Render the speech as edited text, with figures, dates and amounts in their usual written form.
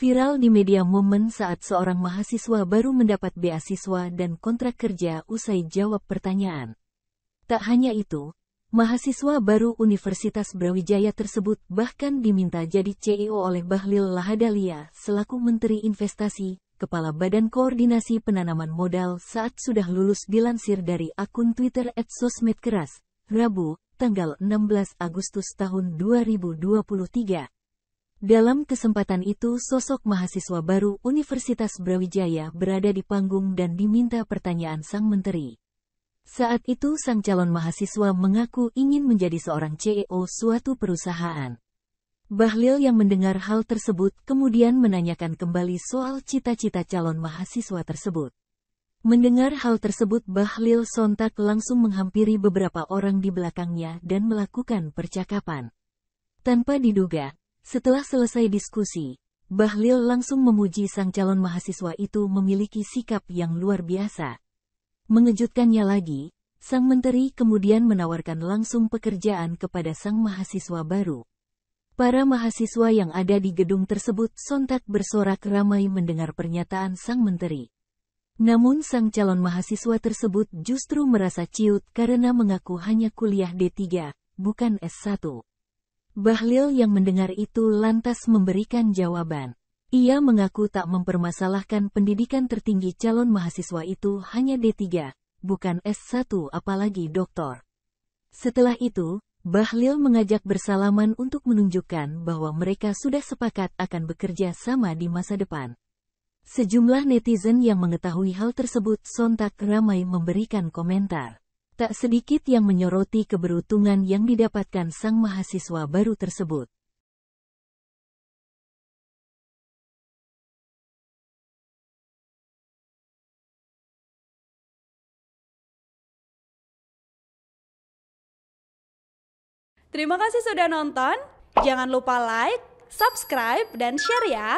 Viral di media momen saat seorang mahasiswa baru mendapat beasiswa dan kontrak kerja usai jawab pertanyaan. Tak hanya itu, mahasiswa baru Universitas Brawijaya tersebut bahkan diminta jadi CEO oleh Bahlil Lahadalia selaku Menteri Investasi, Kepala Badan Koordinasi Penanaman Modal saat sudah lulus, dilansir dari akun Twitter @sosmedkeras, Rabu, tanggal 16 Agustus tahun 2023. Dalam kesempatan itu sosok mahasiswa baru Universitas Brawijaya berada di panggung dan diminta pertanyaan sang menteri. Saat itu sang calon mahasiswa mengaku ingin menjadi seorang CEO suatu perusahaan. Bahlil yang mendengar hal tersebut kemudian menanyakan kembali soal cita-cita calon mahasiswa tersebut. Mendengar hal tersebut, Bahlil sontak langsung menghampiri beberapa orang di belakangnya dan melakukan percakapan. Tanpa diduga, setelah selesai diskusi, Bahlil langsung memuji sang calon mahasiswa itu memiliki sikap yang luar biasa. Mengejutkannya lagi, sang menteri kemudian menawarkan langsung pekerjaan kepada sang mahasiswa baru. Para mahasiswa yang ada di gedung tersebut sontak bersorak ramai mendengar pernyataan sang menteri. Namun sang calon mahasiswa tersebut justru merasa ciut karena mengaku hanya kuliah D3, bukan S1. Bahlil yang mendengar itu lantas memberikan jawaban. Ia mengaku tak mempermasalahkan pendidikan tertinggi calon mahasiswa itu hanya D3, bukan S1 apalagi doktor. Setelah itu, Bahlil mengajak bersalaman untuk menunjukkan bahwa mereka sudah sepakat akan bekerja sama di masa depan. Sejumlah netizen yang mengetahui hal tersebut sontak ramai memberikan komentar. Tak sedikit yang menyoroti keberuntungan yang didapatkan sang mahasiswa baru tersebut. Terima kasih sudah nonton. Jangan lupa like, subscribe, dan share ya.